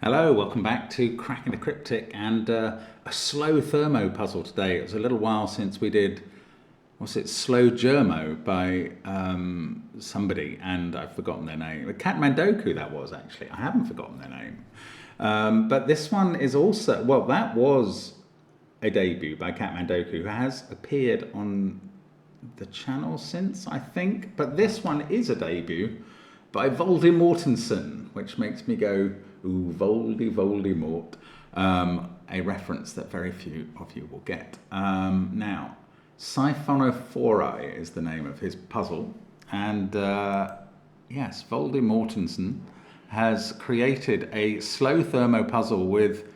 Hello, welcome back to Cracking the Cryptic and a slow thermo puzzle today. It was a little while since we did, Slow Germo by somebody, and I've forgotten their name. Cappleman-Lynes that was actually. I haven't forgotten their name. But this one is also, well, that was a debut by Cappleman-Lynes, who has appeared on the channel since, I think. But this one is a debut by Voldemortensen, which makes me go, ooh, Voldemort, a reference that very few of you will get. Now, Siphonophori is the name of his puzzle, and yes, Voldemortensen has created a slow thermo puzzle with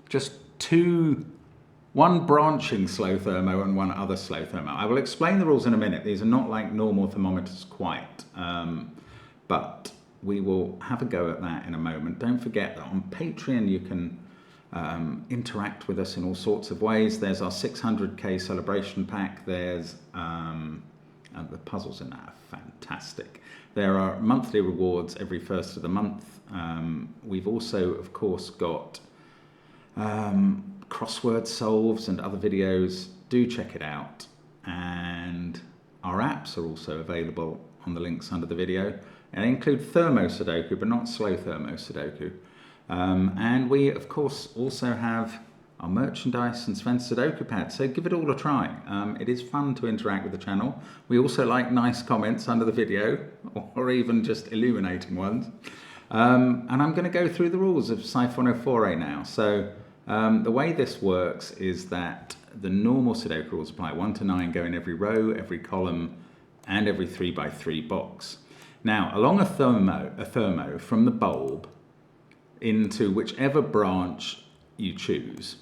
just one branching slow thermo and one other slow thermo. I will explain the rules in a minute. These are not like normal thermometers quite, but we will have a go at that in a moment. Don't forget that on Patreon you can interact with us in all sorts of ways. There's our 600k celebration pack. There's the puzzles in that are fantastic. There are monthly rewards every first of the month. We've also, of course, got crossword solves and other videos. Do check it out. And our apps are also available on the links under the video. And they include thermo Sudoku, but not slow thermo Sudoku. And we, of course, also have our merchandise and Sven's SUDOKU PAD, so give it all a try. It is fun to interact with the channel. We also like nice comments under the video, or even just illuminating ones. And I'm going to go through the rules of Siphonophori now. So the way this works is that the normal Sudoku rules apply. 1 to 9 go in every row, every column, and every 3x3 box. Now, along a thermo from the bulb into whichever branch you choose,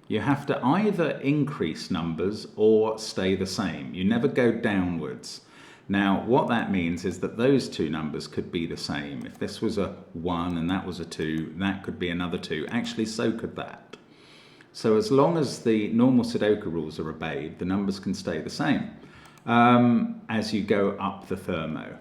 you have to either increase numbers or stay the same. You never go downwards. Now, what that means is that those two numbers could be the same. If this was a 1 and that was a 2, that could be another 2. Actually, so could that. So as long as the normal Sudoku rules are obeyed, the numbers can stay the same as you go up the thermo.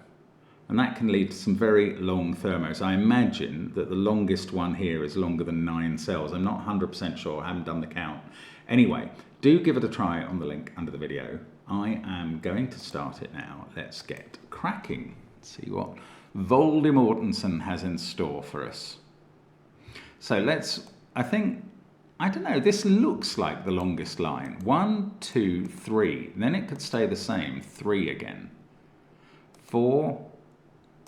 And that can lead to some very long thermos. I imagine that the longest one here is longer than 9 cells. I'm not 100% sure, I haven't done the count. Anyway, do give it a try on the link under the video. I am going to start it now. Let's get cracking. See what Voldemortensen has in store for us. So I don't know, this looks like the longest line. 1, 2, 3. Then it could stay the same. 3 again. 4.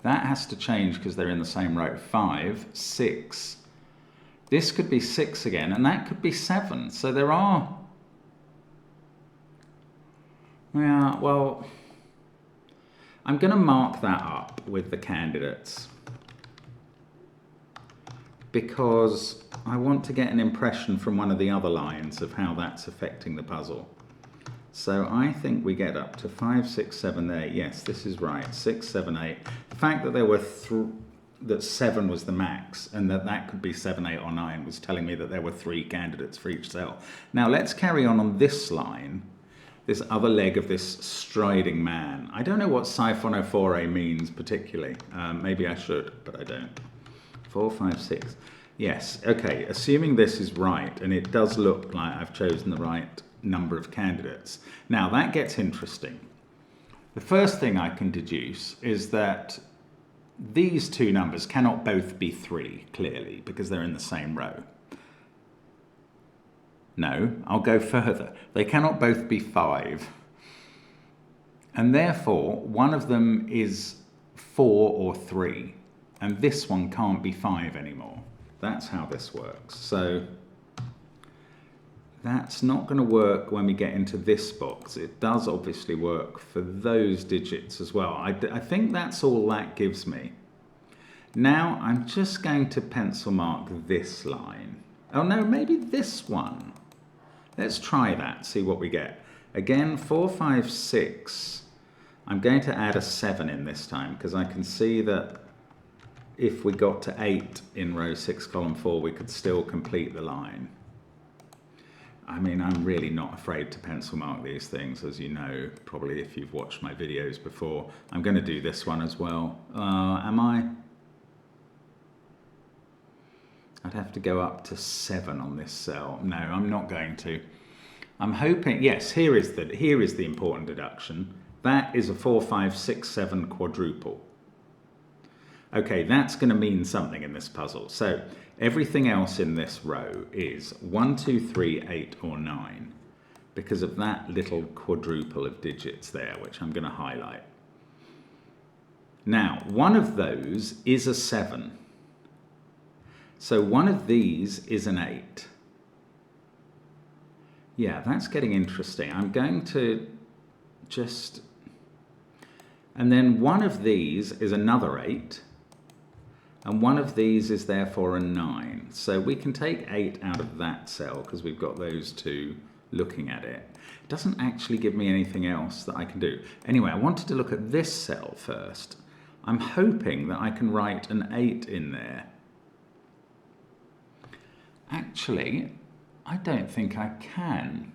That has to change because they're in the same row. 5, 6. This could be 6 again, and that could be 7. So there are... Yeah, well, I'm going to mark that up with the candidates because I want to get an impression from one of the other lines of how that's affecting the puzzle. So I think we get up to 5, 6, 7, 8. Yes, this is right. 6, 7, 8. The fact that there were that 7 was the max and that could be 7, 8, or 9 was telling me that there were 3 candidates for each cell. Now let's carry on this line, this other leg of this striding man. I don't know what Siphonophori means particularly. Maybe I should, but I don't. 4, 5, 6. Yes, okay. Assuming this is right, and it does look like I've chosen the right number of candidates. Now that gets interesting. The first thing I can deduce is that these two numbers cannot both be 3, clearly, because they're in the same row. No, I'll go further. They cannot both be 5. And therefore, one of them is 4 or 3, and this one can't be 5 anymore. That's how this works. So that's not going to work when we get into this box. It does obviously work for those digits as well. I think that's all that gives me. Now I'm just going to pencil mark this line. Oh no, maybe this one. Let's try that, see what we get. Again, 4, 5, 6. I'm going to add a 7 in this time because I can see that if we got to 8 in row 6, column 4, we could still complete the line. I mean, I'm really not afraid to pencil mark these things, as you know, probably if you've watched my videos before. I'm going to do this one as well. Am I? I'd have to go up to 7 on this cell. No, I'm not going to. I'm hoping, yes, here is the important deduction. That is a 4, 5, 6, 7 quadruple. Okay, that's going to mean something in this puzzle. So everything else in this row is 1, 2, 3, 8, or 9 because of that little quadruple of digits there, which I'm going to highlight. Now, one of those is a 7. So one of these is an 8. Yeah, that's getting interesting. I'm going to just... And then one of these is another 8. And one of these is therefore a 9. So we can take 8 out of that cell because we've got those two looking at it. It doesn't actually give me anything else that I can do. Anyway, I wanted to look at this cell first. I'm hoping that I can write an 8 in there. Actually, I don't think I can.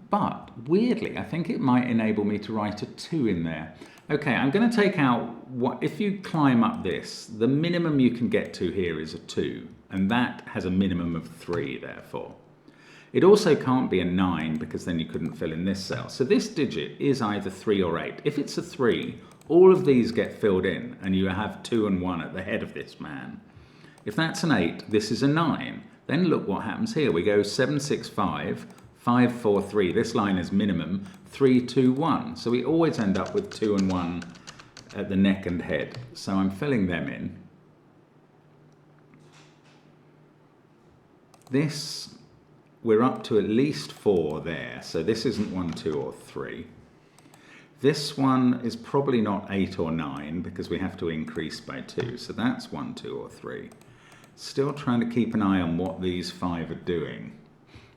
But weirdly, I think it might enable me to write a 2 in there. Okay, I'm going to take out what, if you climb up this, the minimum you can get to here is a 2, and that has a minimum of 3, therefore. It also can't be a 9 because then you couldn't fill in this cell. So this digit is either 3 or 8. If it's a 3, all of these get filled in, and you have 2 and 1 at the head of this man. If that's an 8, this is a 9. Then look what happens here. We go 7, 6, 5, 5, 4, 3. This line is minimum 3, 2, 1. So we always end up with 2 and 1 at the neck and head. So I'm filling them in. This, we're up to at least 4 there. So this isn't 1, 2, or 3. This one is probably not 8 or 9 because we have to increase by 2. So that's 1, 2, or 3. Still trying to keep an eye on what these 5 are doing.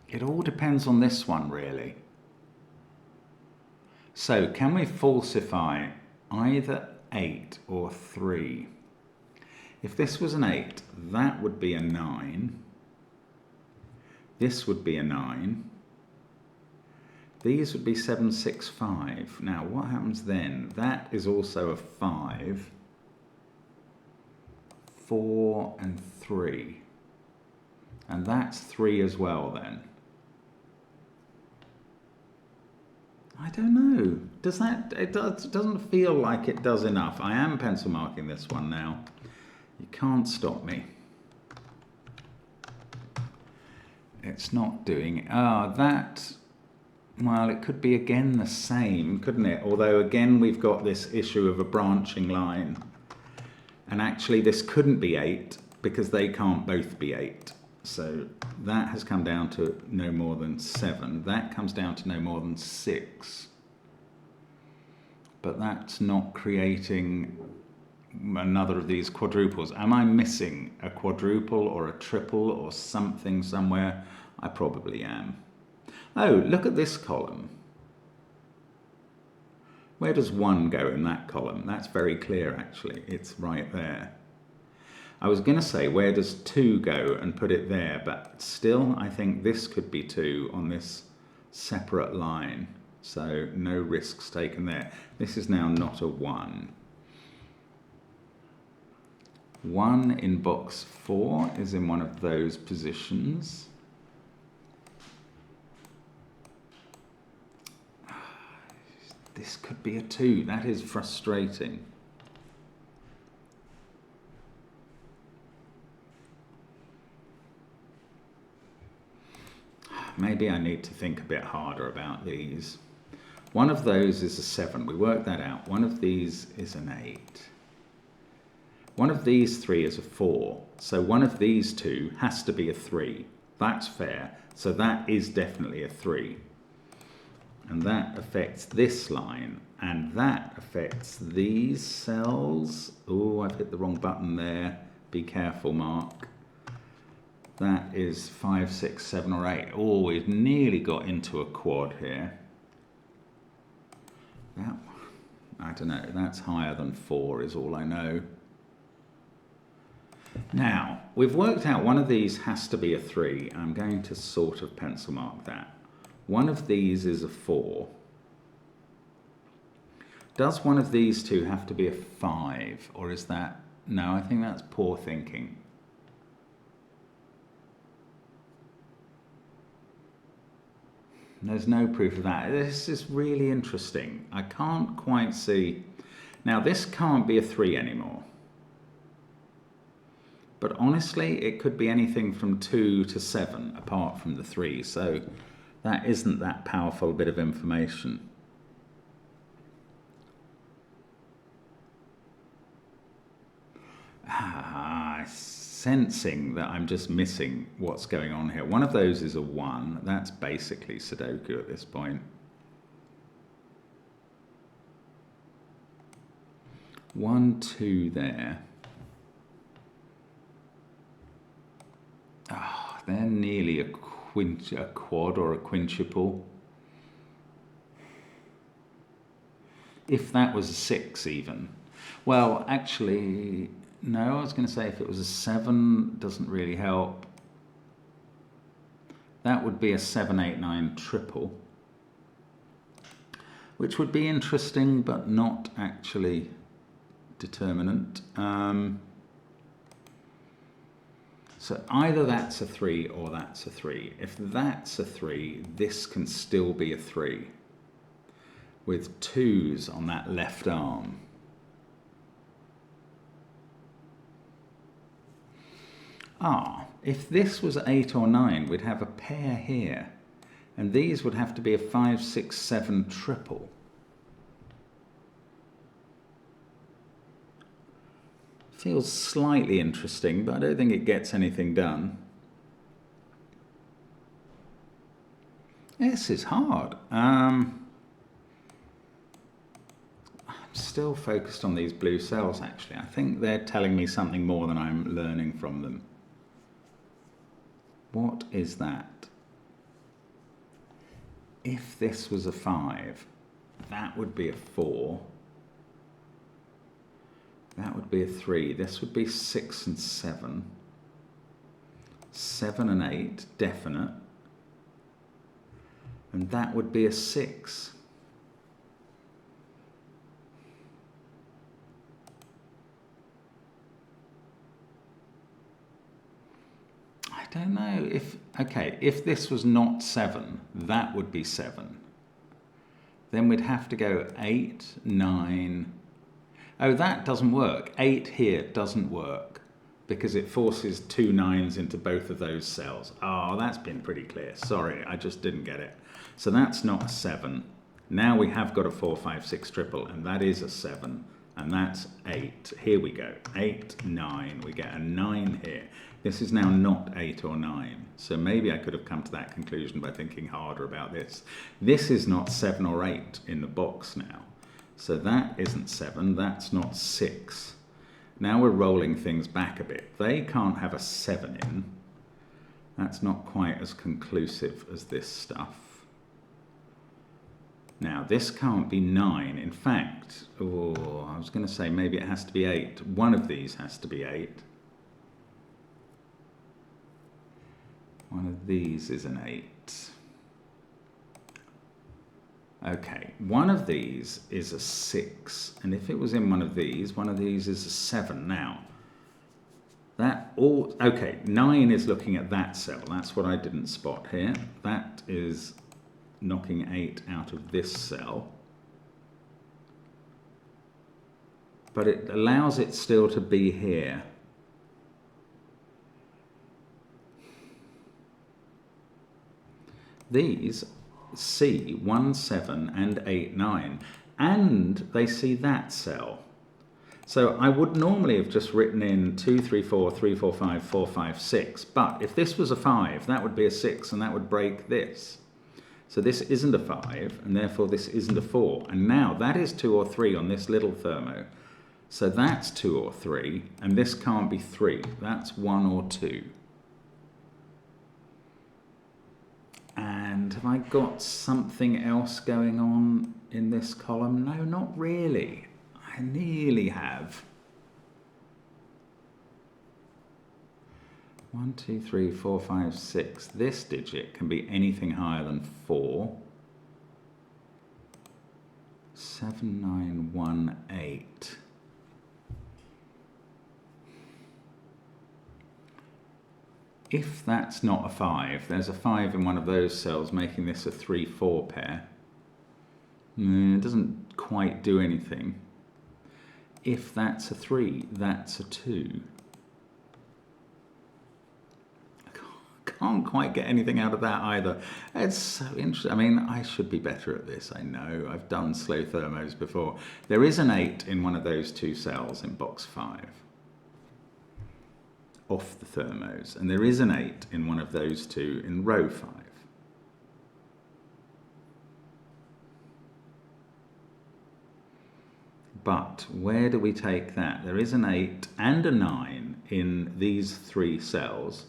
It all depends on this one, really. So can we falsify either 8 or 3? If this was an 8, that would be a 9. This would be a 9. These would be 7, 6, 5. Now, what happens then? That is also a 5, 4, and 3. And that's 3 as well, then. I don't know. Does that... It doesn't feel like it does enough. I am pencil marking this one now. You can't stop me. It's not doing... that... Well, it could be again the same, couldn't it? Although, again, we've got this issue of a branching line. And actually, this couldn't be 8 because they can't both be 8. So that has come down to no more than 7. That comes down to no more than 6. But that's not creating another of these quadruples. Am I missing a quadruple or a triple or something somewhere? I probably am. Oh, look at this column. Where does 1 go in that column? That's very clear, actually. It's right there. I was going to say, where does 2 go and put it there? But still, I think this could be 2 on this separate line. So no risks taken there. This is now not a 1. 1 in box 4 is in one of those positions. This could be a 2. That is frustrating. Maybe I need to think a bit harder about these. One of those is a 7. We worked that out. One of these is an 8. One of these 3 is a 4. So one of these 2 has to be a 3. That's fair. So that is definitely a 3. And that affects this line, and that affects these cells. Oh, I've hit the wrong button there. Be careful, Mark. That is 5, 6, 7, or 8. Oh, we've nearly got into a quad here. That, I don't know, that's higher than 4 is all I know. Now, we've worked out one of these has to be a 3. I'm going to sort of pencil mark that. One of these is a 4. Does one of these two have to be a 5, or is that No, I think that's poor thinking. There's no proof of that. This is really interesting. I can't quite see. Now, this can't be a 3 anymore. But honestly, it could be anything from 2 to 7 apart from the 3. So that isn't that powerful a bit of information. Sensing that I'm just missing what's going on here. One of those is a 1. That's basically Sudoku at this point. 1, 2 there. Ah, they're nearly a quad or a quintuple. If that was a 6 even. Well, actually, no, I was going to say if it was a 7, doesn't really help. That would be a 7, 8, 9 triple, which would be interesting, but not actually determinant. So either that's a 3 or that's a 3. If that's a 3, this can still be a 3 with 2s on that left arm. If this was 8 or 9, we'd have a pair here, and these would have to be a 5, 6, 7 triple. Feels slightly interesting, but I don't think it gets anything done. This is hard. I'm still focused on these blue cells, actually. I think they're telling me something more than I'm learning from them. What is that? If this was a 5, that would be a 4. That would be a 3. This would be 6 and 7. 7 and 8, definite. And that would be a 6. I don't know if, okay, if this was not 7, that would be 7. Then we'd have to go 8, 9. Oh, that doesn't work. 8 here doesn't work because it forces 2 9s into both of those cells. Oh, that's been pretty clear. Sorry, I just didn't get it. So that's not a 7. Now we have got a 4, 5, 6 triple, and that is a 7, and that's 8. Here we go. 8, 9. We get a 9 here. This is now not 8 or 9. So maybe I could have come to that conclusion by thinking harder about this. This is not 7 or 8 in the box now. So that isn't 7, that's not 6. Now we're rolling things back a bit. They can't have a 7 in. That's not quite as conclusive as this stuff. Now this can't be 9. In fact, I was going to say maybe it has to be 8. One of these has to be 8. One of these is an 8. Okay, one of these is a 6, and if it was in one of these is a 7. Now, okay, 9 is looking at that cell. That's what I didn't spot here. That is knocking 8 out of this cell. But it allows it still to be here. These see 1, 7 and 8, 9, and they see that cell. So I would normally have just written in 2, 3, 4, 3, 4, 5, 4, 5, 6, but if this was a 5, that would be a 6, and that would break this. So this isn't a 5, and therefore this isn't a 4, and now that is 2 or 3 on this little thermo. So that's 2 or 3, and this can't be 3, that's 1 or 2. And have I got something else going on in this column? No, not really. I nearly have. 1, 2, 3, 4, 5, 6. This digit can be anything higher than 4. 7, 9, 1, 8. If that's not a 5, there's a 5 in one of those cells, making this a 3-4 pair. It doesn't quite do anything. If that's a 3, that's a 2. Can't quite get anything out of that either. It's so interesting. I mean, I should be better at this, I know. I've done slow thermos before. There is an 8 in one of those two cells in box 5. Off the thermos. And there is an 8 in one of those two in row 5. But where do we take that? There is an 8 and a 9 in these three cells.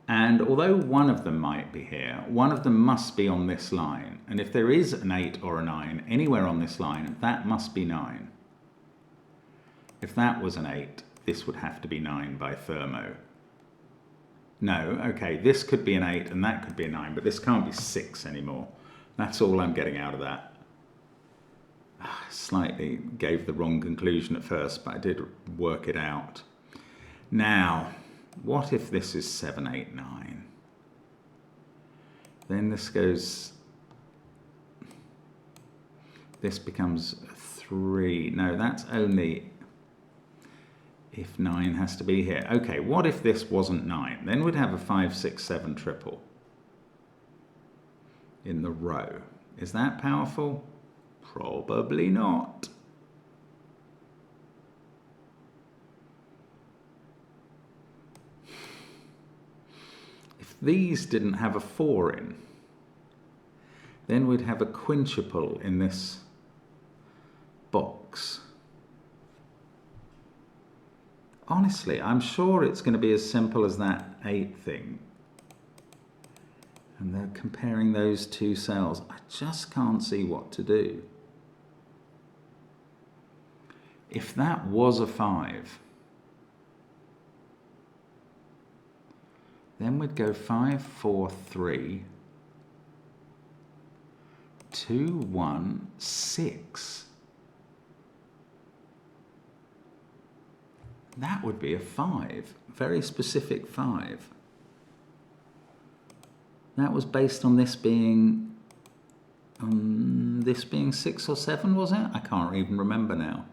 And although one of them might be here, one of them must be on this line. And if there is an 8 or a 9 anywhere on this line, that must be 9. If that was an 8, this would have to be 9 by thermo. No, okay, this could be an 8 and that could be a 9, but this can't be 6 anymore. That's all I'm getting out of that. Slightly gave the wrong conclusion at first, but I did work it out. Now, what if this is 7, 8, 9? Then this goes, this becomes 3. No, that's only if 9 has to be here. Okay, what if this wasn't 9? Then we'd have a 5, 6, 7 triple in the row. Is that powerful? Probably not. These didn't have a 4 in, then we'd have a quintuple in this box. Honestly, I'm sure it's going to be as simple as that 8 thing. And they're comparing those two cells. I just can't see what to do. If that was a 5, then we'd go 5, 4, 3, 2, 1, 6. That would be a 5, very specific 5. That was based on this being 6 or 7, was it? I can't even remember now.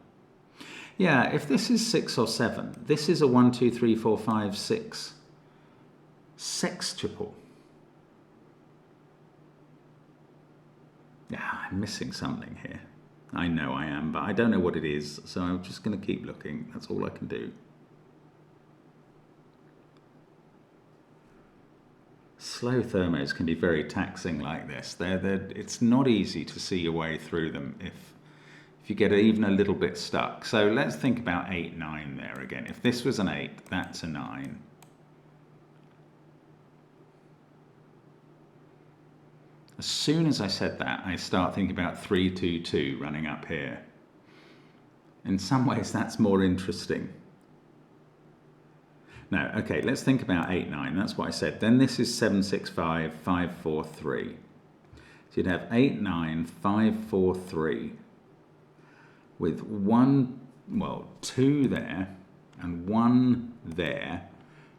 Yeah, if this is 6 or 7, this is a 1, 2, 3, 4, 5, 6. Sextuple. Yeah, I'm missing something here. I know I am, but I don't know what it is, so I'm just going to keep looking. That's all I can do. Slow thermos can be very taxing like this. It's not easy to see your way through them if you get even a little bit stuck. So let's think about 8, 9 there again. If this was an 8, that's a 9. As soon as I said that, I start thinking about 3, 2, 2 running up here. In some ways, that's more interesting. No, okay, let's think about 8, 9. That's what I said. Then this is 7, 6, 5, 5, 4, 3. So you'd have 8, 9, 5, 4, 3 with 2 there and 1 there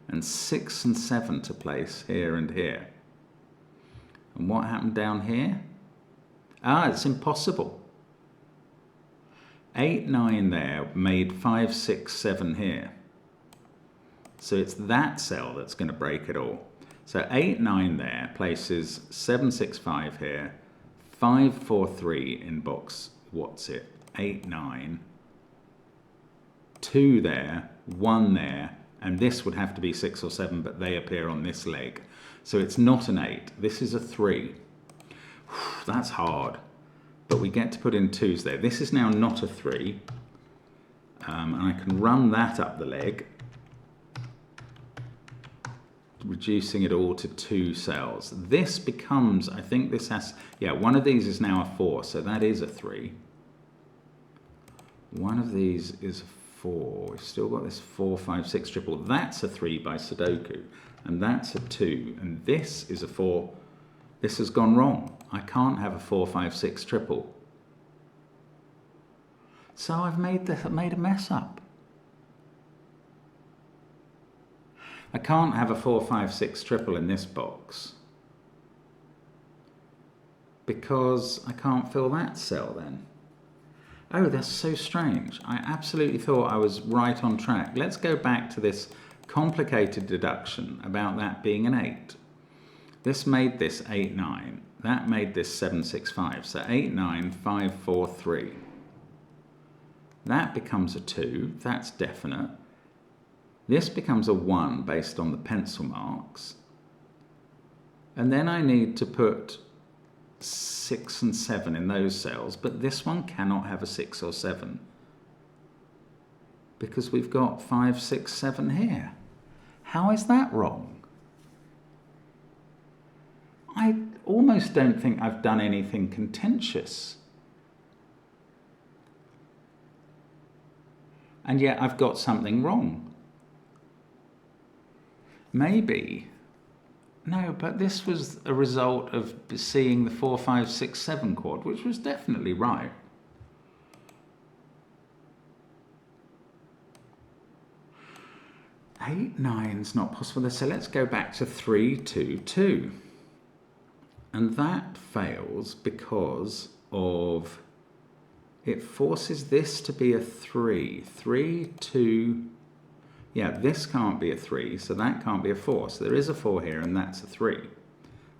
and 6 and 7 to place here and here. And what happened down here? It's impossible. 8, 9 there made 5, 6, 7 here. So it's that cell that's going to break it all. So 8, 9 there places 7, 6, 5 here, 5, 4, 3 in box, what's it? 8, 9, 2 there, 1 there, and this would have to be 6 or 7, but they appear on this leg. So it's not an 8, this is a 3. That's hard, but we get to put in 2s there. This is now not a 3, and I can run that up the leg, reducing it all to 2 cells. This becomes, I think this has, yeah, one of these is now a 4, so that is a 3. One of these is a 4. We've still got this 4, 5, 6 triple. That's a 3 by Sudoku, and that's a 2, and this is a 4. This has gone wrong. I can't have a 4, 5, 6 triple. So I've made a mess up. I can't have a 4, 5, 6 triple in this box because I can't fill that cell then. Oh, that's so strange. I absolutely thought I was right on track. Let's go back to this complicated deduction about that being an 8. This made this 8, 9. That made this 7, 6, 5. So 8, 9, 5, 4, 3. That becomes a 2. That's definite. This becomes a 1 based on the pencil marks. And then I need to put 6 and 7 in those cells, but this one cannot have a 6 or 7 because we've got 5, 6, 7 here. How is that wrong? I almost don't think I've done anything contentious. And yet I've got something wrong. Maybe. No, but this was a result of seeing the 4, 5, 6, 7 chord, which was definitely right. Eight, 9's not possible. So let's go back to 3, 2, 2. And that fails because of it forces this to be a 3. 3, 2. Yeah, this can't be a 3, so that can't be a 4. So there is a 4 here, and that's a 3.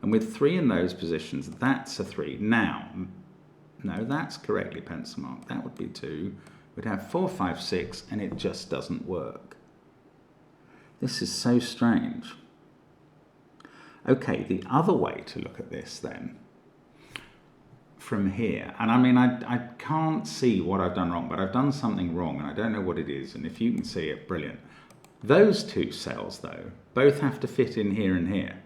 And with 3 in those positions, that's a 3. Now, no, that's correctly pencil marked. That would be 2. We'd have 4, 5, 6, and it just doesn't work. This is so strange. Okay, the other way to look at this then, from here, and I mean, I can't see what I've done wrong, but I've done something wrong, and I don't know what it is, and if you can see it, brilliant. Those two cells, though, both have to fit in here and here.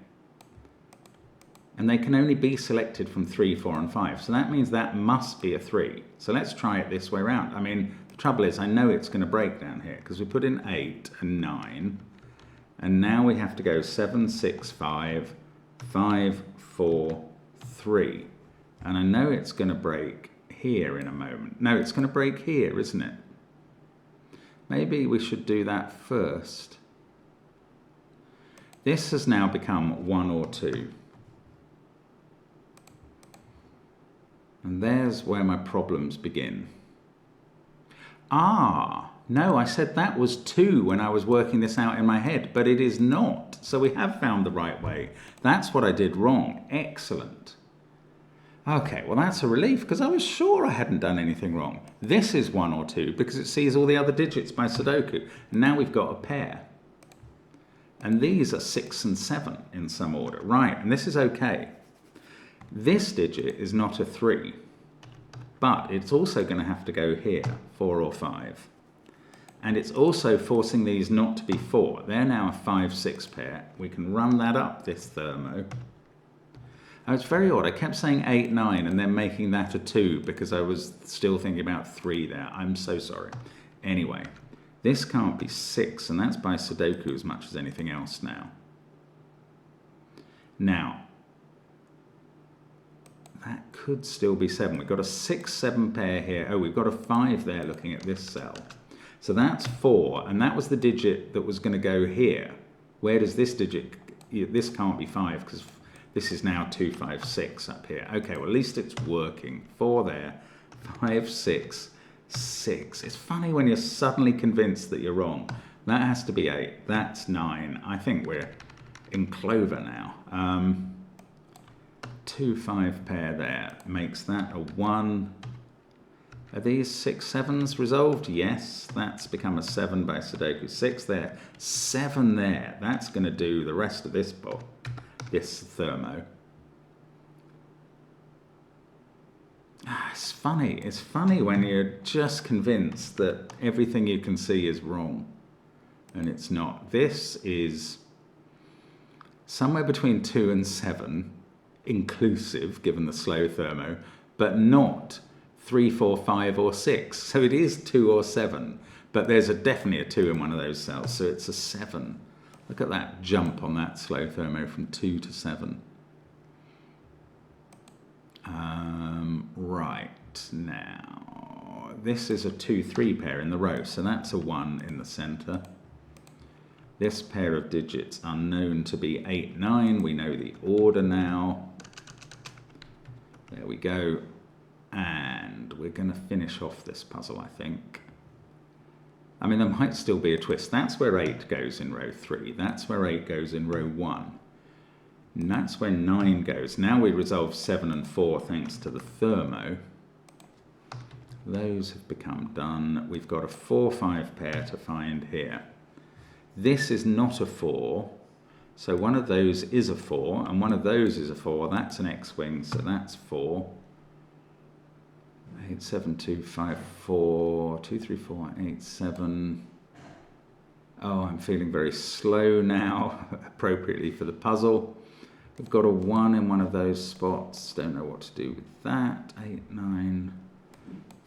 And they can only be selected from 3, 4, and 5. So that means that must be a 3. So let's try it this way around. I mean, the trouble is I know it's going to break down here because we put in 8 and 9. And now we have to go 7, 6, 5, 5, 4, 3. And I know it's going to break here in a moment. No, it's going to break here, isn't it? Maybe we should do that first. This has now become 1 or 2. And there's where my problems begin. Ah, no, I said that was 2 when I was working this out in my head, but it is not. So we have found the right way. That's what I did wrong. Excellent. Okay, well that's a relief because I was sure I hadn't done anything wrong. This is 1 or 2 because it sees all the other digits by Sudoku. And now we've got a pair. And these are 6 and 7 in some order. Right, and this is okay. This digit is not a 3, but it's also going to have to go here, 4 or 5. And it's also forcing these not to be 4. They're now a 5, 6 pair. We can run that up, this thermo. Oh, it's very odd. I kept saying 8, 9 and then making that a 2 because I was still thinking about 3 there. I'm so sorry. Anyway, this can't be 6, and that's by Sudoku as much as anything else now. Now, that could still be 7. We've got a 6, 7 pair here. Oh, we've got a 5 there looking at this cell. So that's 4, and that was the digit that was going to go here. Where does this digit... This can't be 5 because this is now 2, 5, 6 up here. Okay, well, at least it's working. 4 there, 5, 6, 6. It's funny when you're suddenly convinced that you're wrong. That has to be 8. That's 9. I think we're in clover now. 2, 5 pair there makes that a 1. Are these 6, 7s resolved? Yes, that's become a 7 by Sudoku. 6 there, 7 there. That's going to do the rest of this book, this thermo. It's funny. It's funny when you're just convinced that everything you can see is wrong, and it's not. This is somewhere between 2 and 7. Inclusive, given the slow thermo, but not 3, 4, 5, or 6. So it is 2 or 7, but there's definitely a 2 in one of those cells, so it's a 7. Look at that jump on that slow thermo from 2 to 7. Right, now, this is a 2, 3 pair in the row, so that's a 1 in the center. This pair of digits are known to be 8, 9. We know the order now. There we go. And we're going to finish off this puzzle, I think. I mean, there might still be a twist. That's where 8 goes in row 3. That's where 8 goes in row 1. And that's where 9 goes. Now we resolve 7 and 4 thanks to the thermo. Those have become done. We've got a 4, 5 pair to find here. This is not a 4. So one of those is a 4, and one of those is a 4. That's an X-wing, so that's 4. 8, 7, 2, 5, 4, 2, 3, 4, 8, 7. Oh, I'm feeling very slow now, appropriately for the puzzle. We've got a 1 in one of those spots. Don't know what to do with that. 8, 9,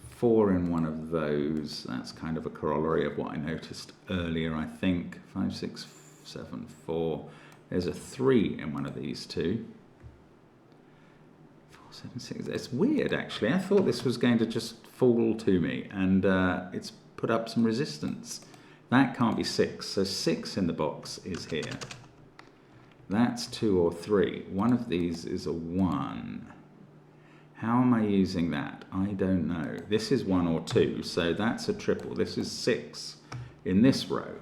4 in one of those. That's kind of a corollary of what I noticed earlier, I think. 5, 6, 7, 4. There's a 3 in one of these two. 7, 6. It's weird, actually. I thought this was going to just fall to me, and it's put up some resistance. That can't be 6, so 6 in the box is here. That's 2 or 3. One of these is a 1. How am I using that? I don't know. This is 1 or 2, so that's a triple. This is 6 in this row.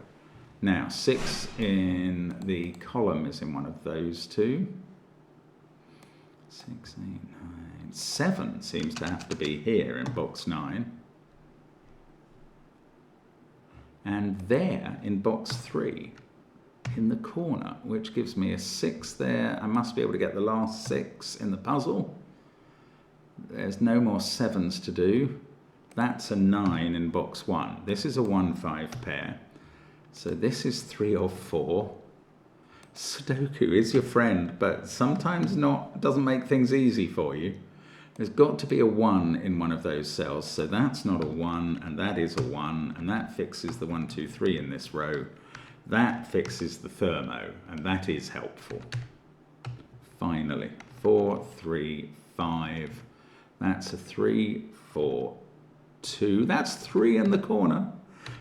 Now, 6 in the column is in one of those two. 6, 8, 9, 7 seems to have to be here in box 9. And there in box 3 in the corner, which gives me a 6 there. I must be able to get the last 6 in the puzzle. There's no more 7s to do. That's a 9 in box 1. This is a 1, 5 pair. So this is 3 or 4. Sudoku is your friend, but sometimes doesn't make things easy for you. There's got to be a 1 in one of those cells, so that's not a 1, and that is a 1, and that fixes the 1, 2, 3 in this row. That fixes the thermo, and that is helpful. Finally, 4, 3, 5. That's a 3, 4, 2. That's 3 in the corner.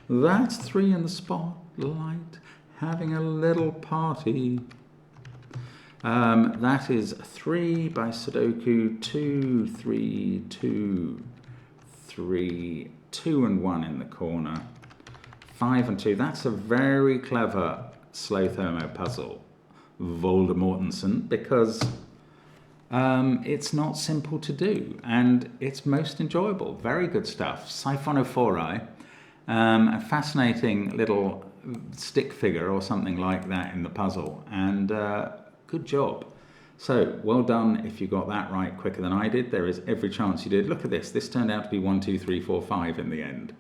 That's 3 in the spotlight. Having a little party. That is 3 by Sudoku, 2, 3, 2, 3, 2 and 1 in the corner, 5 and 2. That's a very clever slow thermo puzzle, Voldemortensen, because it's not simple to do and it's most enjoyable. Very good stuff. Siphonophori, a fascinating little stick figure or something like that in the puzzle, and good job. So well done if you got that right quicker than I did. There is every chance you did. Look at this. This turned out to be 1, 2, 3, 4, 5 in the end.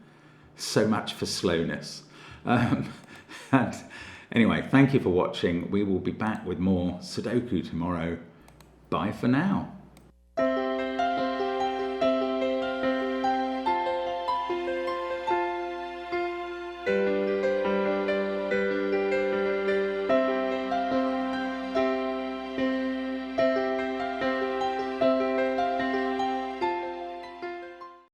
So much for slowness. And anyway, thank you for watching. We will be back with more Sudoku tomorrow. Bye for now.